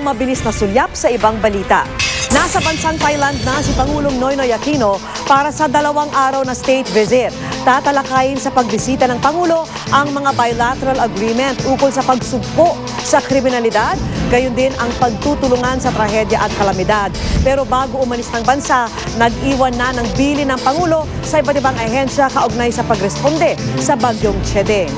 mabilis na sulyap sa ibang balita. Nasa bansang Thailand na si Pangulong Noynoy Aquino para sa 2 araw na state visit. Tatalakayin sa pagbisita ng Pangulo ang mga bilateral agreement ukol sa pagsugpo sa kriminalidad, gayon din ang pagtutulungan sa trahedya at kalamidad. Pero bago umalis ng bansa, nag-iwan na ng bilin ng Pangulo sa iba't ibang ahensya kaugnay sa pagresponde sa bagyong Chedeng.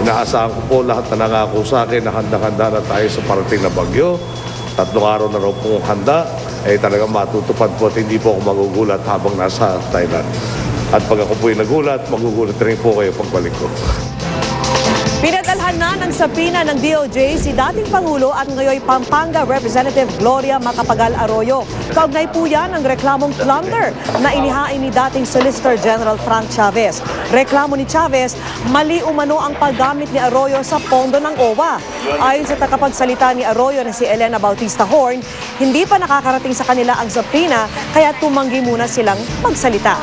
Inaasahan ko po lahat na nangako sa akin na handa-handa na tayo sa parating na bagyo. 3 araw na raw pong handa, ay talagang matutupad po at hindi po ako magugulat habang nasa Thailand. At pag ako po'y nagulat, magugulat rin po kayo pagbalik ko. Pinadalhan na ng sapina ng DOJ si dating Pangulo at ngayon Pampanga Representative Gloria Macapagal Arroyo. Kaugnay po yan ang reklamong plunder na inihain ni dating Solicitor General Frank Chavez. Reklamo ni Chavez, mali umano ang paggamit ni Arroyo sa pondo ng OWA. Ayon sa takapagsalita ni Arroyo na si Elena Bautista Horn, hindi pa nakakarating sa kanila ang sapina kaya tumanggi muna silang magsalita.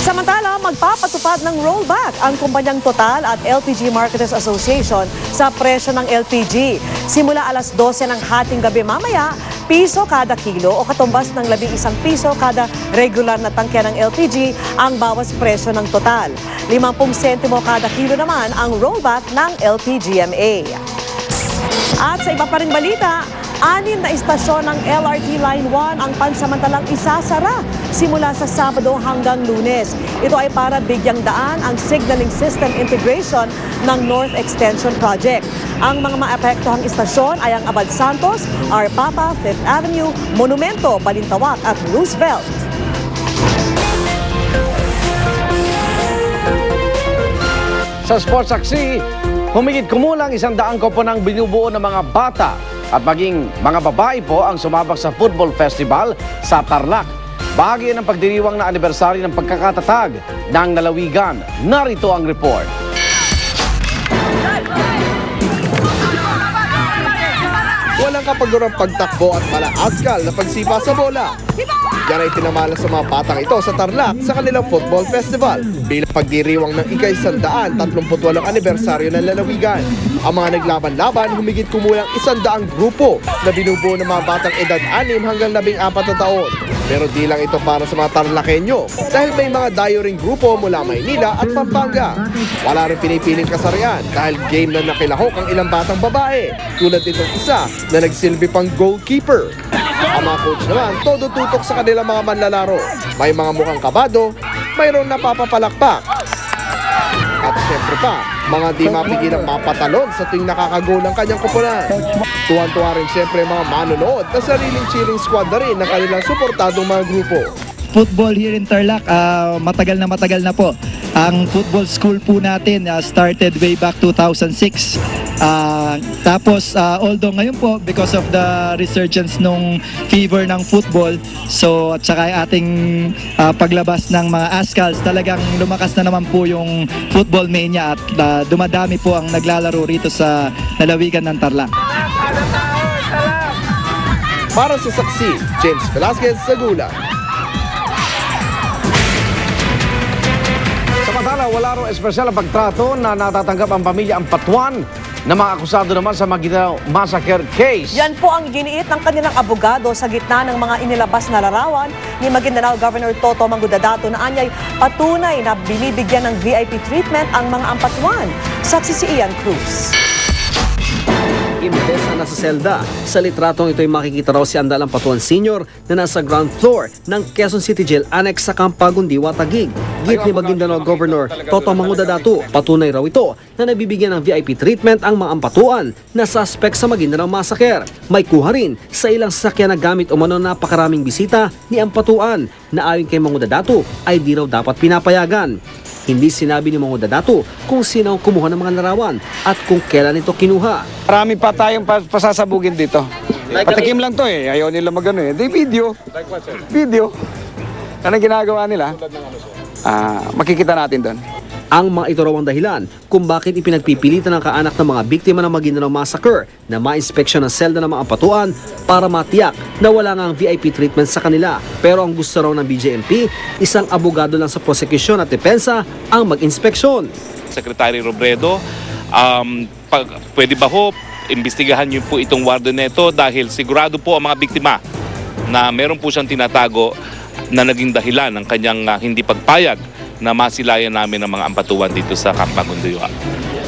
Samantala, magpapatupad ng rollback ang kumpanyang Total at LPG Marketers Association sa presyo ng LPG. Simula alas 12 ng hating gabi mamaya, piso kada kilo o katumbas ng 11 piso kada regular na tangke ng LPG ang bawas presyo ng Total. 50 sentimo kada kilo naman ang rollback ng LPGMA. At sa iba pa ring balita, 6 na istasyon ng LRT Line 1 ang pansamantalang isasara simula sa Sabado hanggang Lunes. Ito ay para bigyang daan ang signaling system integration ng North Extension Project. Ang mga maapektuhang istasyon ay ang Abad Santos, Arpapa, 5th Avenue, Monumento, Balintawak at Roosevelt. Sa Sports Aksi, humigit kumulang 100 koponang binubuo ng mga bata at maging mga babae po ang sumabak sa Football Festival sa Tarlac. Bahagi ng pagdiriwang na anibersaryo ng pagkakatatag ng lalawigan. Narito ang report. Walang kapagurang pagtakbo at malaaskal na pagsipa sa bola. Yan ay pinamala sa mga batang ito sa Tarlac sa kanilang football festival bilang pagdiriwang ng ika-138 anibersaryo ng lalawigan. Ang mga naglaban-laban humigit kumulang 100 grupo na binubuo ng mga batang edad 6 hanggang 14 na taon. Pero di lang ito para sa mga Tarlakenyo dahil may mga dayo ring grupo mula Maynila at Pampanga. Wala rin pinipiling kasarian dahil game na nakilahok ang ilang batang babae tulad itong isa na nagsilbi pang goalkeeper. Ang mga coach naman, todo tutok sa kanilang mga manlalaro. May mga mukhang kabado, mayroong napapapalakpak. At syempre pa, mga di mapigilang mapatalon sa tuwing nakakagol ang kanyang koponan. Tuwan-tuwa rin syempre mga manonood na sariling cheering squad na rin ng kanilang suportadong mga grupo. Football here in Tarlac, matagal na po. Ang football school po natin started way back 2006. Tapos although ngayon po because of the resurgence nung fever ng football, so at saka ating paglabas ng mga ASCALs, talagang lumakas na naman po yung football mania at dumadami po ang naglalaro rito sa lalawigan ng Tarlac. Para sa Saksi, James Velasquez, Sagula. Samantala, wala raw espesyal ang pagtrato na natatanggap ang pamilya Ampatuan na mga akusado naman sa Maguindanao Massacre case. Yan po ang giniit ng kanilang abogado sa gitna ng mga inilabas na larawan ni Maguindanao Governor Toto Mangudadato na anyay patunay na binibigyan ng VIP treatment ang mga Ampatuan. Saksi si Ian Cruz. Imbes na nasa selda, sa litratong ito ay makikita raw si Andalang Patuan Sr. na nasa ground floor ng Quezon City Jail Annex sa Campagundiwa, Taguig. Git ni Maguindanao Governor Toto Mangudadato, patunay raw ito na nabibigyan ng VIP treatment ang mga Ampatuan na suspect sa Maguindanao Massacre. May kuha rin sa ilang sasakyan na gamit umano napakaraming bisita ni Ampatuan na ayon kay Mangudadato ay di raw dapat pinapayagan. Hindi sinabi ni Mangudadato kung sino ang kumuha ng mga larawan at kung kailan ito kinuha. Marami pa tayong pasasabugin dito. Patikim lang to eh. Ayaw nila magano eh. Di video. Video. Anong ginagawa nila? Makikita natin doon. Ang mga ito raw ang dahilan kung bakit ipinagpipilitan ng kaanak ng mga biktima ng Maguindanao Massacre na ma-inspeksyon ng selda ng mga Ampatuan para matiyak na wala ngang VIP treatment sa kanila. Pero ang gusto raw ng BJMP, isang abogado lang sa prosekusyon at depensa ang mag-inspeksyon. Secretary Robredo, pwede ba ho imbestigahan niyo po itong warden neto dahil sigurado po ang mga biktima na meron po siyang tinatago na naging dahilan ng kanyang hindi pagpayag na masilayan namin ang mga ampatuan dito sa Camp Bagong Diwa.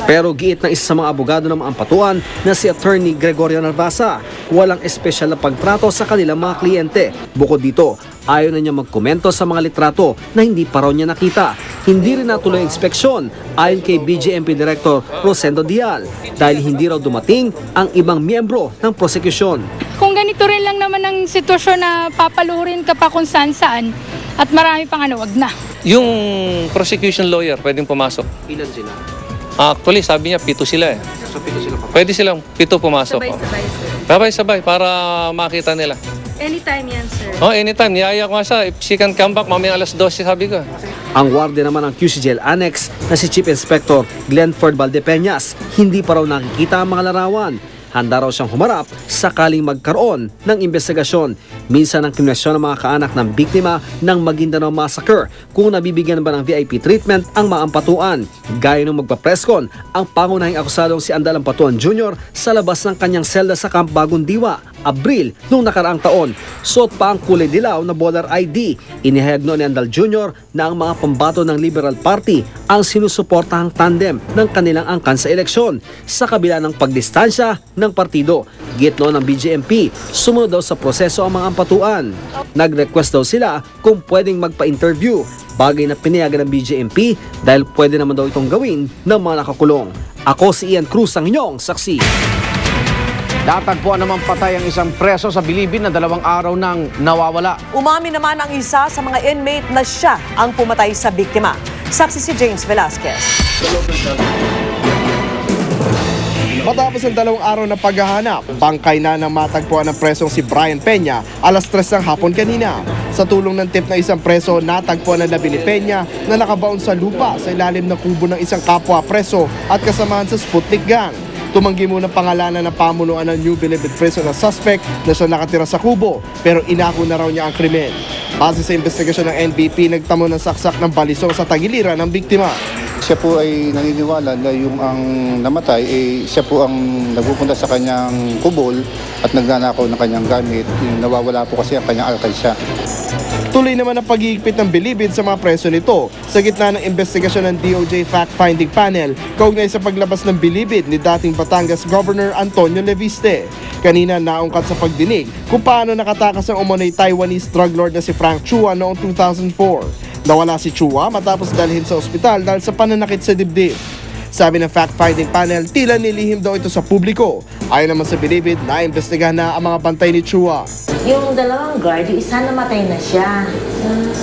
Pero giit ng isa sa mga abogado ng mga ampatuan na si Attorney Gregorio Narvasa, walang espesyal na pagtrato sa kanilang mga kliyente. Bukod dito, ayaw na niya magkomento sa mga litrato na hindi pa raw niya nakita. Hindi rin natuloy ang inspeksyon ayon kay BJMP Director Rosendo Dial dahil hindi raw dumating ang ibang miyembro ng prosekusyon. Kung ganito rin lang naman ang sitwasyon na papalurin ka pa kung saan-saan at marami pang wag na. Yung prosecution lawyer pwedeng pumasok. Ilan sila? Actually, sabi niya, 7 sila eh. So, pito sila pa. Pwede silang 7 pumasok. Sabay-sabay, sir. Sabay-sabay para makita nila. Anytime yan, sir. Oh, anytime. Niyaya ko nga siya. If she can come back, mamaya alas 12, sabi ko. Ang warden naman ng QCGL Annex na si Chief Inspector Glenford Valdepeñas, hindi pa raw nakikita ang mga larawan. Handa raw siyang humarap sakaling magkaroon ng investigasyon. Minsan ang kinwestiyon ng mga kaanak ng biktima ng Maguindanao Massacre kung nabibigyan ba ng VIP treatment ang mga ampatuan. Gaya ng magpapreskon ang pangunahing akusadong si Andal Ampatuan Jr. sa labas ng kanyang selda sa Camp Bagong Diwa, Abril noong nakaraang taon. Suot pa ang kulay dilaw na baller ID. Inihayag noon ni Andal Jr. na ang mga pambato ng Liberal Party ang sinusuportahang tandem ng kanilang angkan sa eleksyon sa kabila ng pagdistansya ng partido. Git noon ng BJMP, sumunod daw sa proseso ang mga ampatuan. Nag-request daw sila kung pwedeng magpa-interview, bagay na pinayagan ng BJMP dahil pwede naman daw itong gawin ng mga nakakulong. Ako si Ian Cruz, ang inyong saksi. Natagpuan naman patay ang isang preso sa Bilibid na 2 araw nang nawawala. Umami naman ang isa sa mga inmate na siya ang pumatay sa biktima. Saksi si James Velasquez. Matapos ang 2 araw na paghahanap, bangkay na ng matagpuan ng presong si Brian Peña alas 3 ng hapon kanina. Sa tulong ng tip na isang preso, natagpuan na ni Peña na nakabaon sa lupa sa ilalim ng kubo ng isang kapwa preso at kasamahan sa Sputnik Gang. Tumanggi muna pangalanan ng pamunuan ng New Bilibid Prison na suspect na siya nakatira sa kubo pero inako na raw niya ang krimen. Base sa investigasyon ng NBP, nagtamo ng saksak ng balisong sa tagiliran ng biktima. Siya po ay naniniwala na yung ang namatay, siya po ang nagpupunta sa kanyang kubol at nagnanakaw ng kanyang gamit. Nawawala po kasi ang kanyang alkansya. Tuloy naman ang pag-iigpit ng bilibid sa mga preso nito sa gitna ng investigasyon ng DOJ Fact-Finding Panel kaugnay sa paglabas ng bilibid ni dating Batangas Governor Antonio Leviste. Kanina naungkat sa pagdinig kung paano nakatakas ang umano'y Taiwanese drug lord na si Frank Chua noong 2004. Nawala si Chua matapos dalhin sa ospital dahil sa pananakit sa dibdib. Sabi ng fact-finding panel, tila nilihim daw ito sa publiko. Ayon naman sa bilibid, naimbestigahan na ang mga bantay ni Chua. Yung 2 guard, yung isa namatay na siya.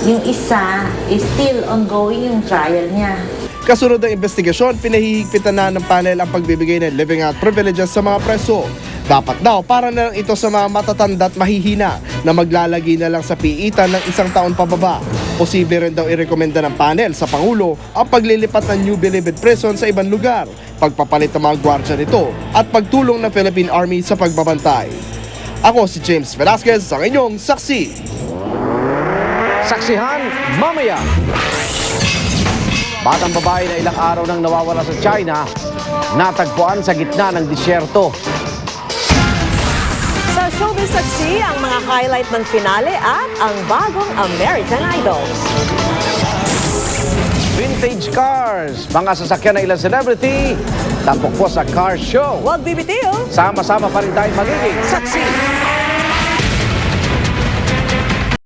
Yung isa is still ongoing yung trial niya. Kasunod ng investigasyon, pinahihigpitan na ng panel ang pagbibigay ng living out privileges sa mga preso. Dapat daw para na lang ito sa mga matatanda at mahihina na maglalagi na lang sa piitan ng 1 taon pababa. Posible rin daw irekomenda ng panel sa Pangulo ang paglilipat ng New Bilibid Prison sa ibang lugar, pagpapalit ng mga gwardya nito at pagtulong ng Philippine Army sa pagbabantay. Ako si James Velasquez, ang inyong saksi. Saksihan mamaya. Batang babae na ilang araw nang nawawala sa China, natagpuan sa gitna ng disyerto. Sa Showbiz Saksi, ang mga highlight ng finale at ang bagong American Idols. Vintage cars, mga sasakyan ng ilang celebrity, tampok po sa car show. Huwag bibitiw! Sama-sama pa rin tayo magiging saksi.